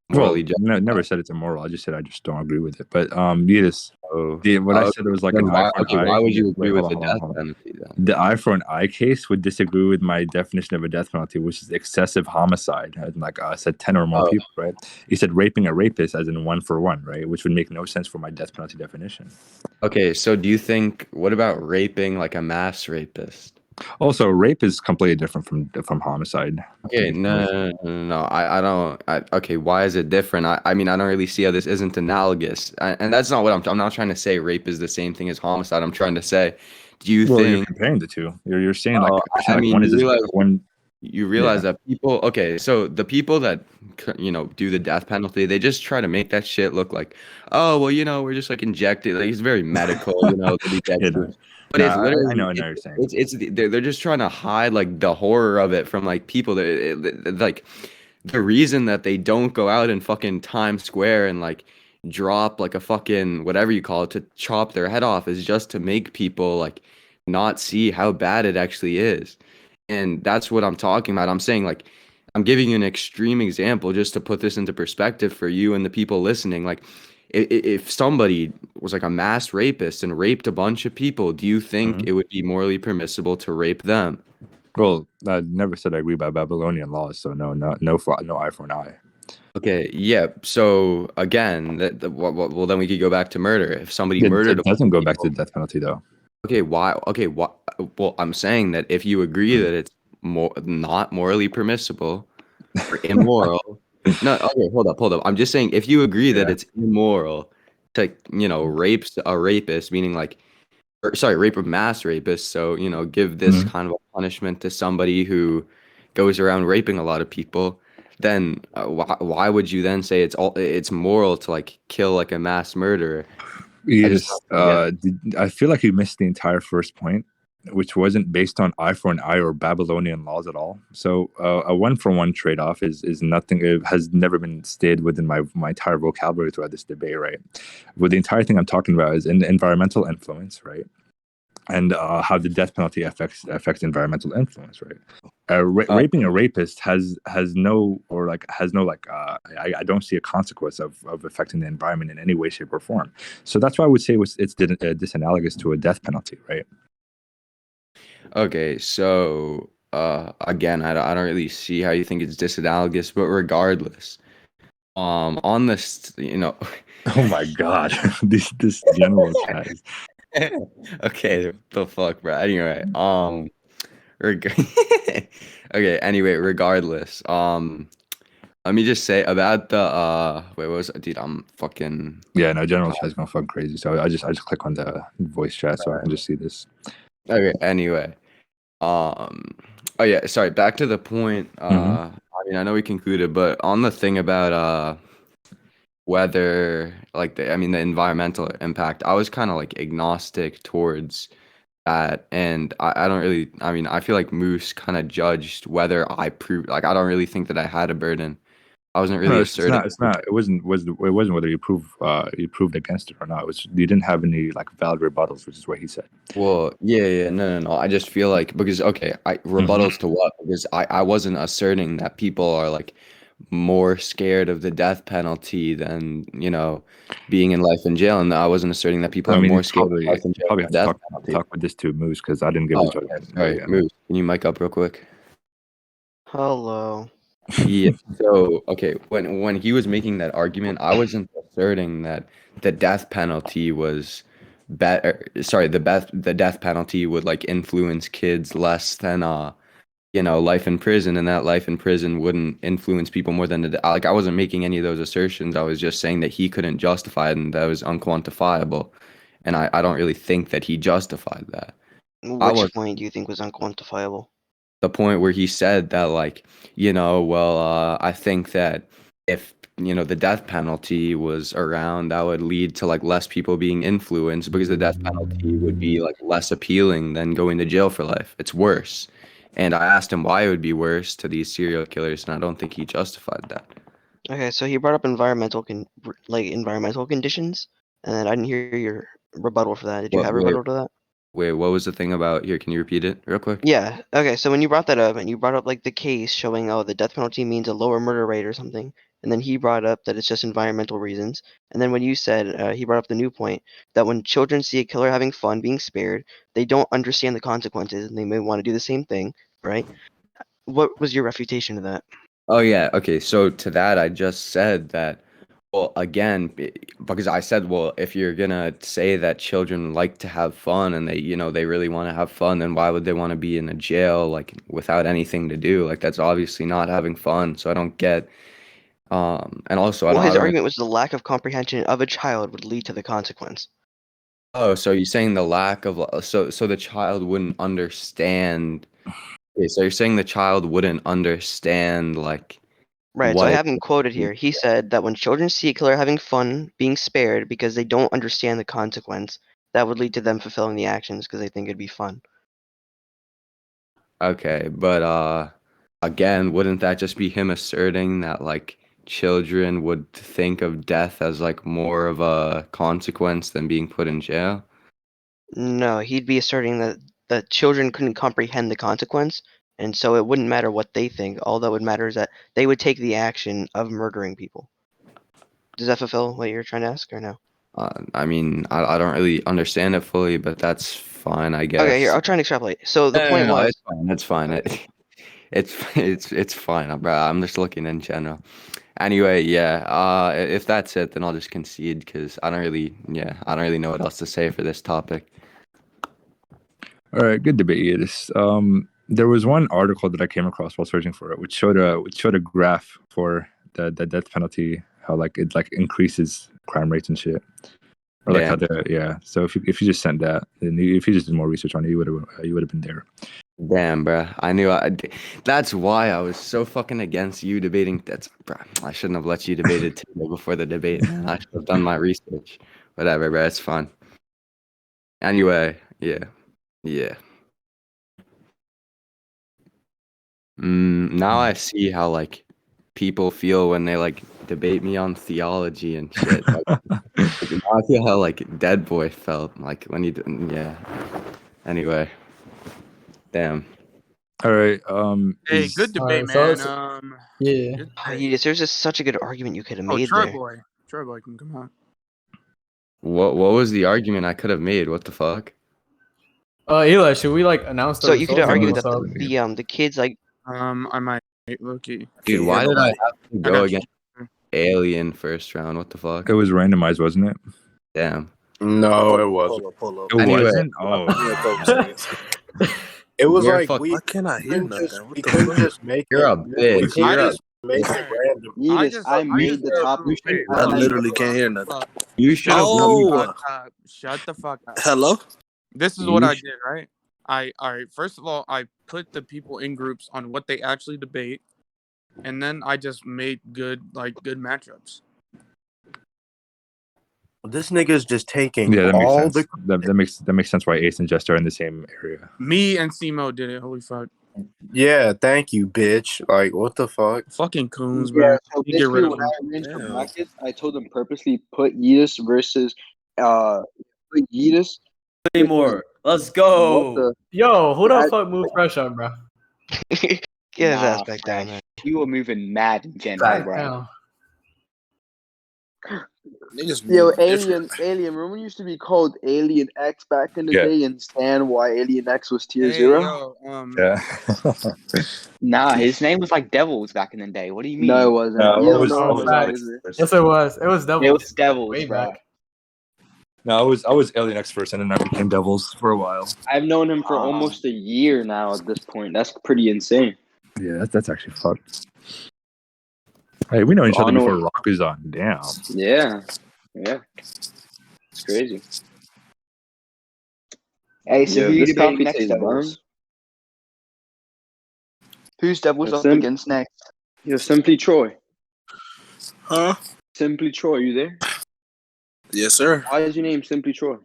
S1: morally justified?
S2: Never said it's immoral. I just said I just don't agree with it. But Yeetus,
S1: Oh,
S2: what I said was like
S1: then
S2: an eye for an eye.
S1: why would you agree
S2: Wait,
S1: with
S2: hold
S1: the
S2: on,
S1: death
S2: hold on.
S1: penalty then?
S2: The eye for an eye case would disagree with my definition of a death penalty, which is excessive homicide. And like I said, 10 or more
S1: Oh.
S2: people, right? He said raping a rapist as in 1 for 1, right? Which would make no sense for my death penalty definition.
S1: Okay, so do you think, what about raping like a mass rapist?
S2: Also, rape is completely different from homicide.
S1: Okay, no. Okay, why is it different? I mean, I don't really see how this isn't analogous. And that's not what I'm not trying to say rape is the same thing as homicide. I'm trying to say, do you
S2: Well, you're
S1: think,
S2: comparing the two. You're saying like,
S1: I mean,
S2: one is one.
S1: you realize that people, okay, so the people that, do the death penalty, they just try to make that shit look like, oh, well, we're just like injected. Like, it's very medical, that he gets
S2: Yeah,
S1: you.
S2: no.
S1: But
S2: No,
S1: it's literally,
S2: I know what you're saying.
S1: they're just trying to hide like the horror of it from like people that, like, the reason that they don't go out in fucking Times Square and like drop like a fucking whatever you call it to chop their head off is just to make people like not see how bad it actually is. And that's what I'm talking about. I'm saying like I'm giving you an extreme example just to put this into perspective for you and the people listening. Like if somebody was like a mass rapist and raped a bunch of people, do you think it would be morally permissible to rape them?
S2: Well, I never said I agree by Babylonian laws, so no eye for an eye.
S1: Okay, yeah. So again, well, then we could go back to murder. If somebody murdered,
S2: It doesn't go back to the death penalty though.
S1: okay, why? Okay, why? Well, I'm saying that if you agree that it's not morally permissible or immoral. No, okay, hold up. I'm just saying if you agree that
S2: Yeah.
S1: it's immoral to, rape a rapist, meaning like, or, sorry, rape a mass rapist. So, give this
S2: Mhm.
S1: kind of a punishment to somebody who goes around raping a lot of people. Then why would you then say it's moral to like kill like a mass murderer?
S2: I feel like you missed the entire first point, which wasn't based on eye for an eye or Babylonian laws at all. So a 1-for-1 trade-off is nothing. It has never been stated within my entire vocabulary throughout this debate, right? But the entire thing I'm talking about is environmental influence, right? And how the death penalty affects environmental influence, right? Raping a rapist has no I don't see a consequence of affecting the environment in any way, shape, or form. So that's why I would say it's disanalogous to a death penalty, right?
S1: Okay, so again, I don't really see how you think it's disanalogous, but regardless, on this,
S2: Oh my god, this general chat.
S1: Okay, the fuck, bro. Anyway, reg- okay. Anyway, regardless, let me just say about the wait, what was it? Dude? I'm fucking.
S2: Yeah, no, general chat is going fucking crazy. So I just click on the voice chat so I can just see this.
S1: Okay. Anyway, Oh yeah, sorry. Back to the point.
S2: Mhm.
S1: I mean, I know we concluded, but on the thing about whether like the environmental impact, I was kind of like agnostic towards that, and I don't really. I mean, I feel like Moose kind of judged whether I proved. Like, I don't really think that I had a burden. I wasn't really
S2: No, it's
S1: asserting.
S2: not. It's not. It wasn't. It wasn't whether you proved against it or not. It was you didn't have any like valid rebuttals, which is what he said.
S1: Well, yeah, no. I just feel like because okay, rebuttals to what? Because I wasn't asserting that people are like more scared of the death penalty than being in life in jail, and I wasn't asserting that people
S2: I
S1: are
S2: mean,
S1: more scared of life in
S2: you
S1: jail
S2: probably
S1: than
S2: have
S1: the
S2: to
S1: death penalty.
S2: talk with this to Moose because I didn't give
S1: Oh,
S2: a
S1: okay,
S2: judgment.
S1: sorry,
S2: Yeah.
S1: Moose. Can you mic up real quick?
S8: Hello.
S1: Yeah. So okay, when he was making that argument, I wasn't asserting that the death penalty was better. Sorry, the death penalty would like influence kids less than life in prison, and that life in prison wouldn't influence people more than like I wasn't making any of those assertions. I was just saying that he couldn't justify it and that was unquantifiable, and I don't really think that he justified that. I
S8: Which
S1: was
S8: point do you think was unquantifiable?
S1: the point where he said that like I think that if the death penalty was around, that would lead to like less people being influenced because the death penalty would be like less appealing than going to jail for life. It's worse. And I asked him why it would be worse to these serial killers, and I don't think he justified that.
S8: Okay, so he brought up environmental conditions, and then I didn't hear your rebuttal for that. Did you
S1: What
S8: have a
S1: wait,
S8: rebuttal to that?
S1: wait, what was the thing about here? Can you repeat it real quick?
S8: Yeah. Okay, so when you brought that up and you brought up like the case showing the death penalty means a lower murder rate or something, and then he brought up that it's just environmental reasons, and then when you said he brought up the new point that when children see a killer having fun being spared, they don't understand the consequences and they may want to do the same thing, right? What was your refutation to that?
S1: Oh yeah, okay. So to that, I just said that. Well, again, because I said, well, if you're gonna say that children like to have fun and they really want to have fun, then why would they want to be in a jail like without anything to do? Like that's obviously not having fun. So I don't get. And also
S8: Well,
S1: I
S8: his
S1: don't.
S8: argument was the lack of comprehension of a child would lead to the consequence.
S1: Oh, so you're saying the lack of so the child wouldn't understand. Okay, so you're saying the child wouldn't understand like
S8: Right, so
S1: what
S8: I
S1: it.
S8: have him quoted here. He said that when children see a killer having fun being spared because they don't understand the consequence, that would lead to them fulfilling the actions because they think it'd be fun.
S1: Okay, but again, wouldn't that just be him asserting that like children would think of death as like more of a consequence than being put in jail?
S8: No, he'd be asserting that children couldn't comprehend the consequence, and so it wouldn't matter what they think. All that would matter is that they would take the action of murdering people. Does that fulfill what you're trying to ask, or no?
S1: I mean, I don't really understand it fully, but that's fine, I
S8: Okay, here,
S1: guess.
S8: I'll try and extrapolate. So the
S1: No,
S8: point was,
S1: it's fine. It's fine. It's fine, bro. I'm just looking in general. Anyway, yeah. If that's it, then I'll just concede because I don't really know what else to say for this topic.
S2: All right, good debate, Yeetus. There was one article that I came across while searching for it, which showed a graph for the death penalty, how like it like increases crime rates and shit, or like how So if you just sent that, and if you just did more research on it, you would have been there.
S1: Damn, bro. I knew that's why I was so fucking against you debating. Bro, I shouldn't have let you debate it too before the debate, man. I should have done my research. Whatever, bro. It's fine. Anyway, yeah. Now I see how like people feel when they like debate me on theology and shit. Like, now I feel how like Dead Boy felt like when he did. Yeah. Anyway, damn.
S2: All right.
S9: Hey, good debate,
S6: Alright,
S9: man.
S6: yeah.
S9: Good
S8: oh,
S9: debate.
S8: Yeetus, there's just such a good argument you could have made
S9: Troy
S8: there.
S9: boy. Troy boy can come on.
S1: What was the argument I could have made? What the fuck?
S6: Eli, should we like announce the
S8: So you could
S6: results?
S8: argue
S6: What's
S8: that
S6: up?
S8: the kids like
S9: I might Loki.
S1: Dude, why did I have to
S9: I
S1: go
S9: got
S1: against Alien first round? What the fuck?
S2: it was randomized, wasn't it?
S1: Damn.
S5: No, it wasn't.
S10: Pull up.
S2: It
S1: Anyway.
S2: wasn't. Oh,
S10: Give me a couple seconds.
S5: It was
S1: We're
S5: like
S1: fuck-
S10: Why can't I hear
S5: couldn't just,
S10: nothing? What
S5: we
S10: the
S5: couldn't
S10: fuck?
S5: just make
S1: You're
S5: it.
S1: a bitch.
S5: We
S1: You're
S5: can't
S1: a
S5: just make it random.
S10: Yeetus, I made the top.
S1: You should
S10: I literally can't hear nothing.
S1: You should have.
S10: Oh,
S9: Shut the fuck up.
S10: hello.
S9: This is
S1: You
S9: what I
S1: should-
S9: did, right? All right. First of all, I put the people in groups on what they actually debate, and then I just made good matchups.
S5: This nigga's just taking
S2: Yeah, that makes
S5: all
S2: sense. That makes sense why Ace and Jester are in the same area.
S9: Me and Simo did it. Holy fuck.
S5: Yeah, thank you, bitch. Like, what the fuck?
S9: Fucking coons,
S10: Yeah,
S9: bro.
S10: so
S9: You get rid
S10: basically
S9: of
S10: when
S9: them.
S10: I arranged for brackets, I told them purposely put Yeetus versus put Yeetus.
S11: Anymore. Let's
S10: What
S11: go.
S10: the?
S6: Yo, who the
S10: I-
S6: fuck moved Fresh up, bro?
S8: Get his ass back down there.
S10: You were moving mad in general,
S6: Back
S10: bro.
S6: down.
S10: Niggas
S12: Yo,
S10: move
S12: Alien,
S10: different.
S12: Alien. Remember when it used to be called Alien X back in the
S2: Yeah.
S12: day, and understand why Alien X was tier
S9: Hey,
S12: 0?
S9: yo,
S2: Yeah.
S10: Nah, his name was like Devils back in the day. What do you mean?
S12: No, it wasn't.
S2: No,
S12: You
S2: I
S12: don't
S2: was-
S12: know
S2: I
S12: him
S2: was
S12: as
S6: back.
S12: that, is it?
S6: Yes, it was. It was Devils.
S10: It was Devils,
S6: Way
S10: bro.
S6: back.
S2: No, I was Alien X first, and then I became Devils for a while.
S10: I've known him for almost a year now at this point. That's pretty insane.
S2: Yeah, that's actually fucked. Hey, we know each other
S10: I know-
S2: before Rock is on. Damn.
S10: Yeah. Yeah. It's crazy.
S12: Hey, so
S10: Yeah,
S12: who you
S10: this
S12: debating
S10: coffee
S12: next,
S10: tastes
S12: Devils? Who's Devils
S10: Yes,
S12: up
S10: Sim.
S12: against next?
S10: You're Simply Troy.
S3: Huh?
S10: Simply Troy, you there?
S3: Yes, sir.
S10: Why is your name Simply Troy?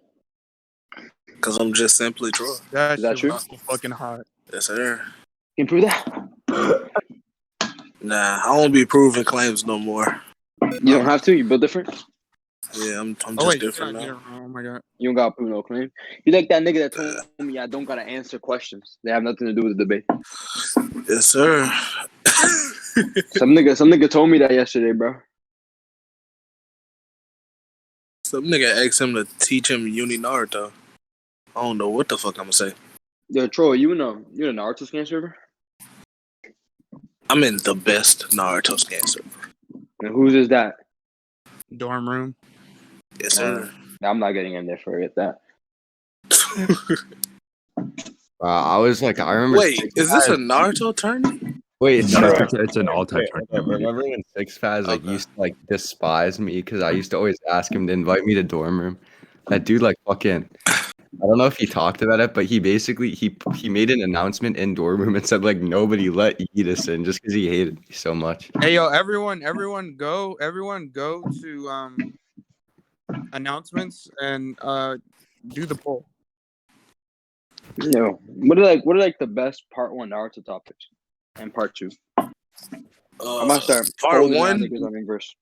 S3: Because I'm just simply Troy.
S9: that
S10: Is that
S9: shit
S10: true?
S9: was so fucking hot.
S3: Yes, sir.
S10: Can you prove that?
S3: Nah, I won't be proving claims no more.
S10: You don't have to. You built different.
S3: Yeah, I'm
S9: Oh
S3: just
S9: wait,
S3: different
S9: you
S3: now.
S9: don't- oh my god.
S10: You don't got to prove no claim. You like that nigga that told me I don't gotta answer questions. They have nothing to do with the debate.
S3: Yes, sir.
S10: Some nigga told me that yesterday, bro.
S3: Some nigga asked him to teach him Uni Naruto. I don't know what the fuck I'm gonna say.
S10: Yo, Troy, you in a Naruto scan server?
S3: I'm in the best Naruto scan server.
S10: And whose is that?
S9: Dorm room.
S3: Yes, sir.
S10: I'm not getting in there. Forget that.
S1: I was like, I remember.
S3: Wait,
S1: Six
S3: is this a
S1: Flags-
S3: Naruto tournament?
S1: Wait, it's
S2: No,
S1: not.
S2: it's an all-time tournament.
S1: Remember when Six Faz like
S3: Okay.
S1: used to like despise me because I used to always ask him to invite me to dorm room. That dude like fucking. I don't know if he talked about it, but he basically he made an announcement in dorm room and said like nobody let Yeetus in just because he hated me so much.
S9: Hey yo, everyone go to announcements and do the poll.
S10: Yo, what are like the best part 1 Naruto topics and part 2? I'm gonna start
S3: Part
S10: folding
S3: one.
S10: niggas on inverse.